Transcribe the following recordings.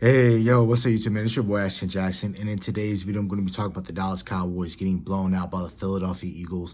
Hey, yo, what's up, YouTube, man? It's your boy, Ashton Jackson, and in today's video, I'm going to be talking about the Dallas Cowboys getting blown out by the Philadelphia Eagles,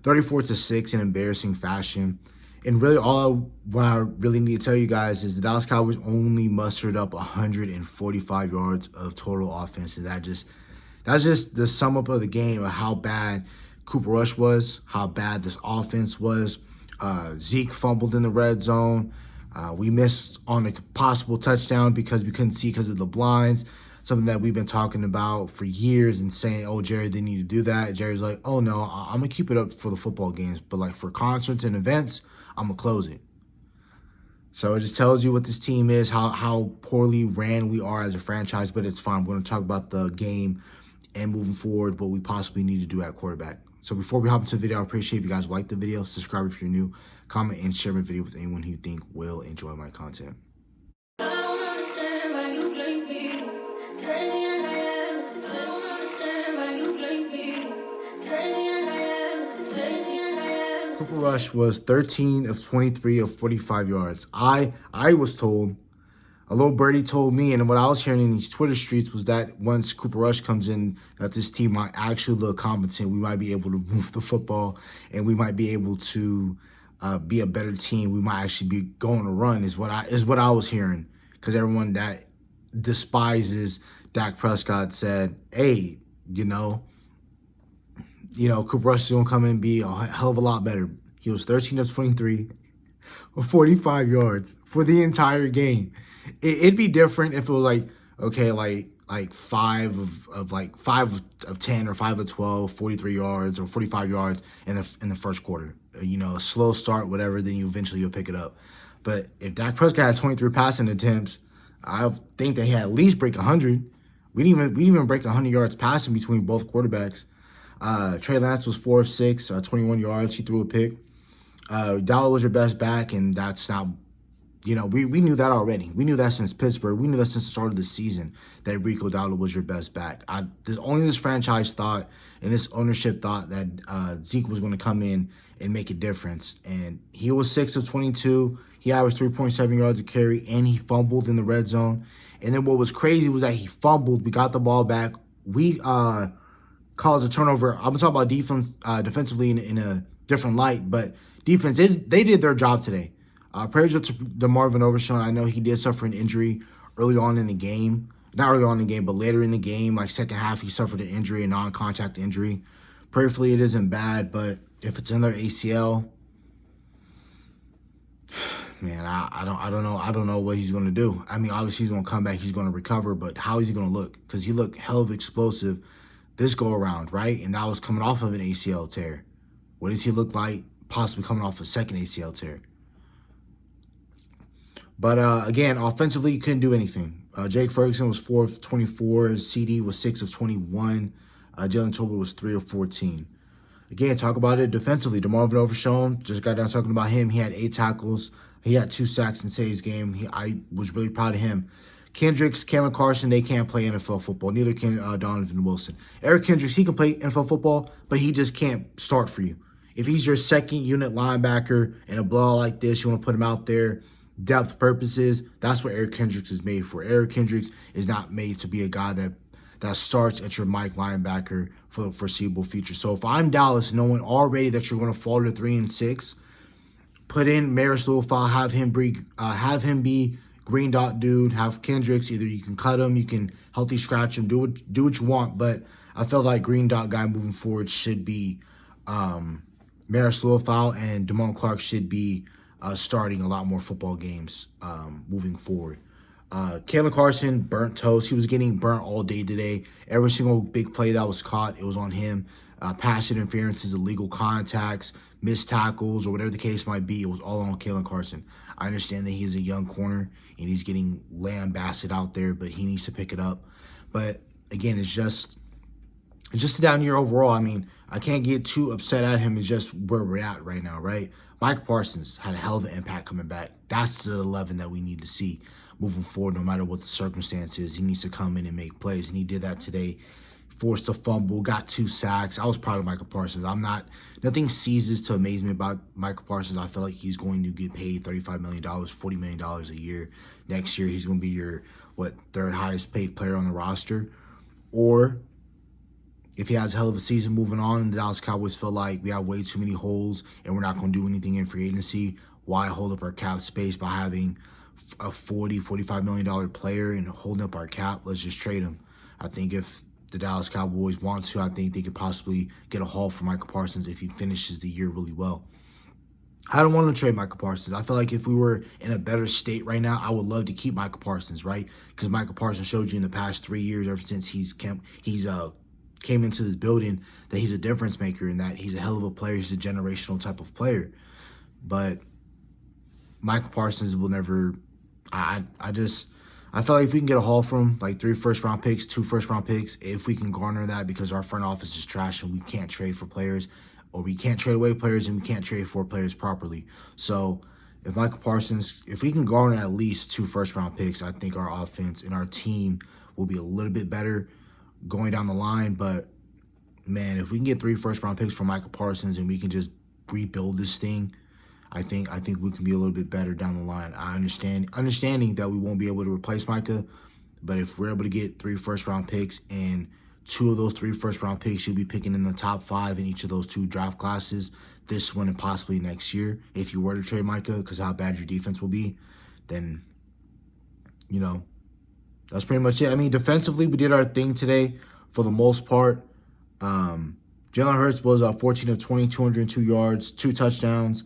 34-6 in embarrassing fashion. And really, what I really need to tell you guys is the Dallas Cowboys only mustered up 145 yards of total offense, and that's just the sum up of the game of how bad Cooper Rush was, how bad this offense was. Zeke fumbled in the red zone. We missed on a possible touchdown because we couldn't see because of the blinds, something that we've been talking about for years and saying, oh, Jerry, they need to do that. Jerry's like, oh, no, I'm going to keep it up for the football games. But like for concerts and events, I'm going to close it. So it just tells you what this team is, how poorly ran we are as a franchise, but it's fine. We're going to talk about the game and moving forward, what we possibly need to do at quarterback. So before we hop into the video, I appreciate if you guys like the video, subscribe if you're new, comment and share my video with anyone who you think will enjoy my content. Cooper Rush was 13 of 23 of 45 yards. I was told, a little birdie told me, and what I was hearing in these Twitter streets was that once Cooper Rush comes in, that this team might actually look competent. We might be able to move the football, and we might be able to be a better team. We might actually be going to run, is what I was hearing, because everyone that despises Dak Prescott said, hey, Cooper Rush is going to come in and be a hell of a lot better. He was 13 of 23 or 45 yards for the entire game. It'd be different if it was like, okay, like 5 of 10 or 5 of 12, 43 yards or 45 yards in the first quarter. A slow start, whatever, then you'll pick it up. But if Dak Prescott had 23 passing attempts, I think they had at least break 100. We didn't even break 100 yards passing between both quarterbacks. Trey Lance was 4 of 6, 21 yards. He threw a pick. Dowdle was your best back, and that's not, we knew that already. We knew that since Pittsburgh. We knew that since the start of the season that Rico Dowdle was your best back. Only this franchise thought and this ownership thought that Zeke was going to come in and make a difference. And he was 6 of 22. He averaged 3.7 yards a carry, and he fumbled in the red zone. And then what was crazy was that he fumbled. We got the ball back. We caused a turnover. I'm going to talk about defense defensively in a different light, but defense, they did their job today. Prayers up to DeMarvin Overshown. I know he did suffer an injury early on in the game. Not early on in the game, but later in the game, like second half, he suffered an injury, a non-contact injury. Prayerfully, it isn't bad, but if it's another ACL, man, I don't know what he's going to do. I mean, obviously he's going to come back, he's going to recover, but how is he going to look? Because he looked hell of explosive this go around, right? And that was coming off of an ACL tear. What does he look like possibly coming off a second ACL tear? But again, offensively, you couldn't do anything. Jake Ferguson was 4 of 24. CD was 6 of 21. Jalen Tolbert was 3 of 14. Again, talk about it defensively. DeMarvin Overshown, just got done talking about him. He had 8 tackles. He had 2 sacks in today's game. I was really proud of him. Kendricks, Kalen Carson, they can't play NFL football. Neither can Donovan Wilson. Eric Kendricks, he can play NFL football, but he just can't start for you. If he's your second unit linebacker in a blowout like this, you want to put him out there, depth purposes, that's what Eric Kendricks is made for. Eric Kendricks is not made to be a guy that starts at your Mike linebacker for the foreseeable future. So if I'm Dallas, knowing already that you're going to fall to 3-6, put in Maris Lewifile, have him be green dot dude, have Kendricks, either you can cut him, you can healthy scratch him, do what you want, but I felt like green dot guy moving forward should be Maris Lewifile, and Damone Clark should be starting a lot more football games moving forward. Kalen Carson, burnt toast. He was getting burnt all day today. Every single big play that was caught, it was on him. Pass interferences, illegal contacts, missed tackles, or whatever the case might be, it was all on Kalen Carson. I understand that he's a young corner and he's getting lambasted out there, but he needs to pick it up. But again, it's just a down year overall. I mean, I can't get too upset at him. It's just where we're at right now, right? Mike Parsons had a hell of an impact coming back. That's the 11 that we need to see moving forward, no matter what the circumstances. He needs to come in and make plays, and he did that today. Forced a fumble, got 2 sacks. I was proud of Michael Parsons. Nothing ceases to amaze me about Michael Parsons. I feel like he's going to get paid $35 million, $40 million a year. Next year, he's going to be your third highest paid player on the roster. Or if he has a hell of a season moving on and the Dallas Cowboys feel like we have way too many holes and we're not going to do anything in free agency, why hold up our cap space by having a $45 million player and holding up our cap? Let's just trade him. I think if the Dallas Cowboys want to, I think they could possibly get a haul for Michael Parsons if he finishes the year really well. I don't want to trade Michael Parsons. I feel like if we were in a better state right now, I would love to keep Michael Parsons, right? Because Michael Parsons showed you in the past 3 years, ever since he's came into this building, that he's a difference maker and that he's a hell of a player. He's a generational type of player. But Michael Parsons will never. I feel like if we can get a haul from him, like 3 first-round picks, 2 first-round picks, if we can garner that, because our front office is trash and we can't trade for players, or we can't trade away players and we can't trade for players properly. So if Michael Parsons, if we can garner at least 2 first-round picks, I think our offense and our team will be a little bit better going down the line. But man, if we can get 3 first-round picks from Michael Parsons and we can just rebuild this thing, I think we can be a little bit better down the line. Understanding that we won't be able to replace Micah, but if we're able to get 3 first-round picks and 2 of those 3 first-round picks you'll be picking in the top 5 in each of those 2 draft classes this one and possibly next year, if you were to trade Micah, because how bad your defense will be, then, that's pretty much it. I mean, defensively, we did our thing today for the most part. Jalen Hurts was 14 of 20, 202 yards, 2 touchdowns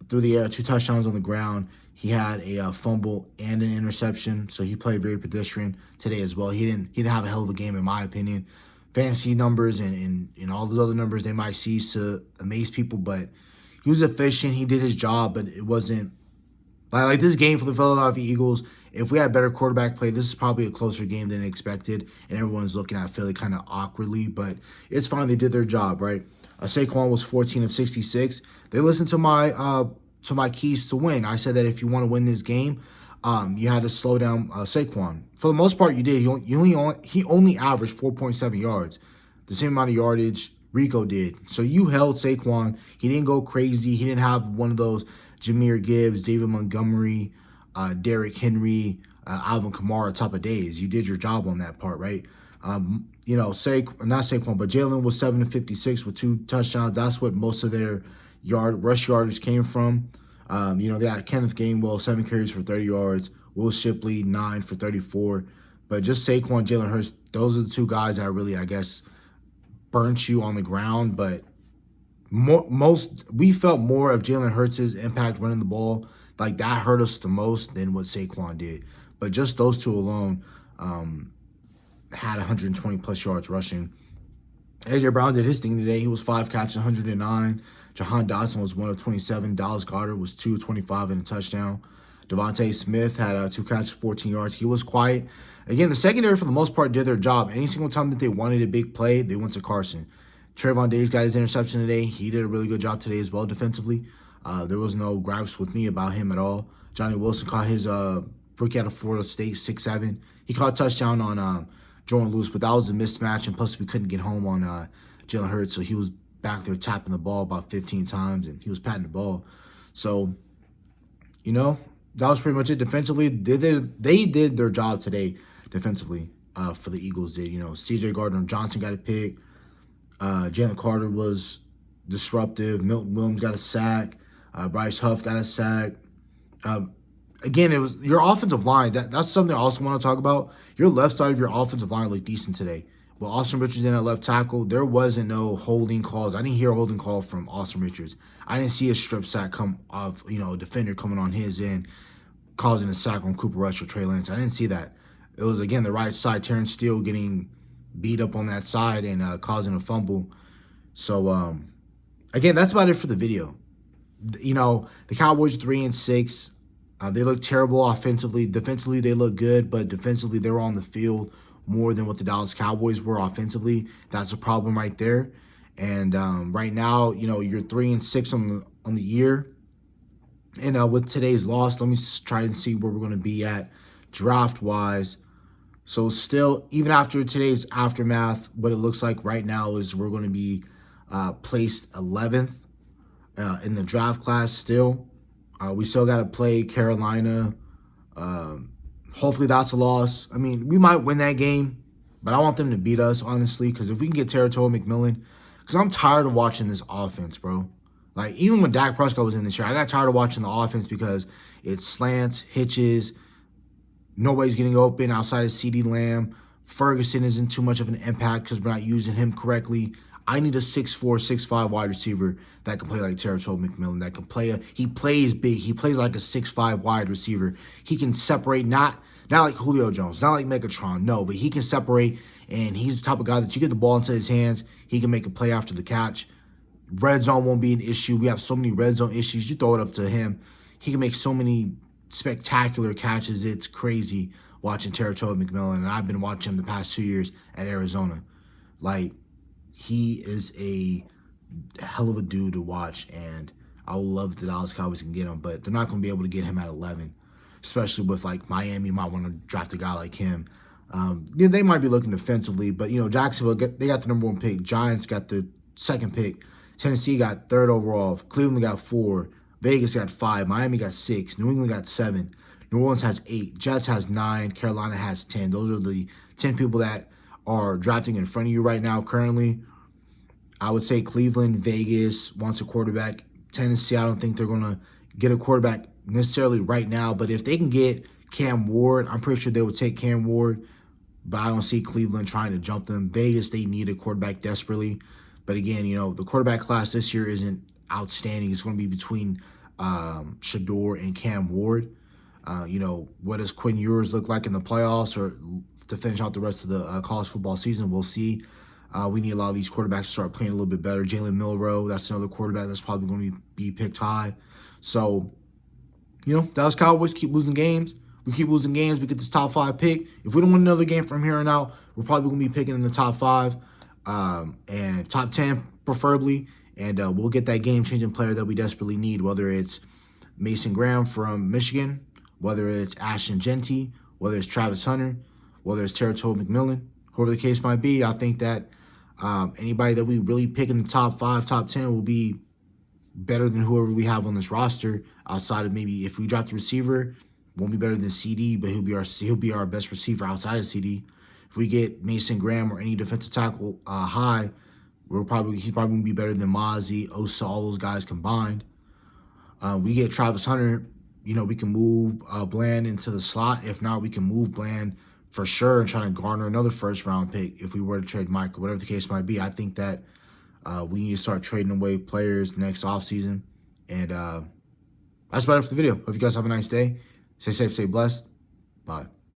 through the air, 2 touchdowns on the ground. He had a fumble and an interception, so he played very pedestrian today as well. He didn't have a hell of a game, in my opinion. Fantasy numbers and all those other numbers they might cease to amaze people, but he was efficient. He did his job, but it wasn't like this game for the Philadelphia Eagles. If we had better quarterback play, this is probably a closer game than expected, and everyone's looking at Philly kind of awkwardly, but it's fine. They did their job, right? Saquon was 14 of 66. They listened to my keys to win. I said that if you want to win this game, you had to slow down Saquon. For the most part, you did. He only averaged 4.7 yards, the same amount of yardage Rico did. So you held Saquon. He didn't go crazy. He didn't have one of those Jahmyr Gibbs, David Montgomery, Derrick Henry, Alvin Kamara type of days. You did your job on that part, right? Not Saquon, but Jalen was 7 of 56 with 2 touchdowns. That's what most of their rush yardage came from. They had Kenneth Gainwell, 7 carries for 30 yards. Will Shipley, 9 for 34. But just Saquon, Jalen Hurts, those are the 2 guys that really, I guess, burnt you on the ground. But we felt more of Jalen Hurts' impact running the ball. Like, that hurt us the most than what Saquon did. But just those 2 alone had 120-plus yards rushing. A.J. Brown did his thing today. He was 5 catches, 109. Jahan Dotson was 1 of 27. Dallas Goedert was 2 of 25 and a touchdown. Devontae Smith had 2 catches, 14 yards. He was quiet. Again, the secondary, for the most part, did their job. Any single time that they wanted a big play, they went to Carson. Trayvon Diggs got his interception today. He did a really good job today as well defensively. There was no gripes with me about him at all. Johnny Wilson caught his rookie out of Florida State, 6'7". He caught a touchdown on Jordan Lewis, but that was a mismatch, and plus we couldn't get home on Jalen Hurts, so he was back there tapping the ball about 15 times, and he was patting the ball. So, that was pretty much it. Defensively, they did their job today defensively for the Eagles did. C.J. Gardner-Johnson got a pick. Jalen Carter was disruptive. Milton Williams got a sack. Bryce Huff got a sack. Again, it was your offensive line. That's something I also want to talk about. Your left side of your offensive line looked decent today. Well, Austin Richards in at left tackle, there wasn't no holding calls. I didn't hear a holding call from Austin Richards. I didn't see a strip sack come off, a defender coming on his end, causing a sack on Cooper Rush or Trey Lance. I didn't see that. It was, again, the right side, Terrence Steele getting beat up on that side and causing a fumble. So, again, that's about it for the video. The Cowboys 3-6. They look terrible offensively. Defensively, they look good, but defensively, they were on the field more than what the Dallas Cowboys were offensively. That's a problem right there. And right now, you're 3-6 on the year. And with today's loss, let me try and see where we're going to be at draft-wise. So still, even after today's aftermath, what it looks like right now is we're going to be placed 11th in the draft class still. We still got to play Carolina, Hopefully that's a loss. I mean, we might win that game, but I want them to beat us, honestly, because if we can get Territory McMillan, because I'm tired of watching this offense, bro. Like, even when Dak Prescott was in this year, I got tired of watching the offense because it's slants, hitches, nobody's getting open outside of CeeDee Lamb. Ferguson isn't too much of an impact because we're not using him correctly. I need a 6'4", 6'5" wide receiver that can play like Territory McMillan, that can play he plays big. He plays like a 6'5" wide receiver. He can separate, not like Julio Jones, not like Megatron, no, but he can separate, and he's the type of guy that you get the ball into his hands, he can make a play after the catch. Red zone won't be an issue. We have so many red zone issues. You throw it up to him, he can make so many spectacular catches. It's crazy watching Territory McMillan, and I've been watching him the past 2 years at Arizona. Like, he is a hell of a dude to watch, and I would love if the Dallas Cowboys can get him, but they're not going to be able to get him at 11, especially with, like, Miami might want to draft a guy like him. Yeah, they might be looking defensively, but, Jacksonville, they got the number 1 pick. Giants got the 2nd pick. Tennessee got 3rd overall. Cleveland got 4. Vegas got 5. Miami got 6. New England got 7. New Orleans has 8. Jets has 9. Carolina has 10. Those are the 10 people that are drafting in front of you right now currently. I would say Cleveland, Vegas wants a quarterback. Tennessee, I don't think they're going to get a quarterback necessarily right now, but if they can get Cam Ward, I'm pretty sure they would take Cam Ward, but I don't see Cleveland trying to jump them. Vegas, they need a quarterback desperately. But again, the quarterback class this year isn't outstanding. It's going to be between Shador and Cam Ward. What does Quinn Ewers look like in the playoffs or to finish out the rest of the college football season? We'll see. We need a lot of these quarterbacks to start playing a little bit better. Jalen Milroe, that's another quarterback that's probably going to be picked high. So, Dallas Cowboys keep losing games. We keep losing games. We get this top 5 pick. If we don't win another game from here on out, we're probably going to be picking in the top 5 and top 10 preferably. And we'll get that game-changing player that we desperately need, whether it's Mason Graham from Michigan, whether it's Ashton Genty, whether it's Travis Hunter, whether it's Territory McMillan, whoever the case might be. I think that anybody that we really pick in the top 5, top 10 will be better than whoever we have on this roster. Outside of maybe if we draft the receiver, won't be better than CD, but he'll be our best receiver outside of CD. If we get Mason Graham or any defensive tackle high, he's probably going to be better than Mozzie, Osa, all those guys combined. We get Travis Hunter, we can move Bland into the slot. If not, we can move Bland for sure and try to garner another first-round pick if we were to trade Mike or whatever the case might be. I think that we need to start trading away players next offseason. And that's about it for the video. Hope you guys have a nice day. Stay safe, stay blessed. Bye.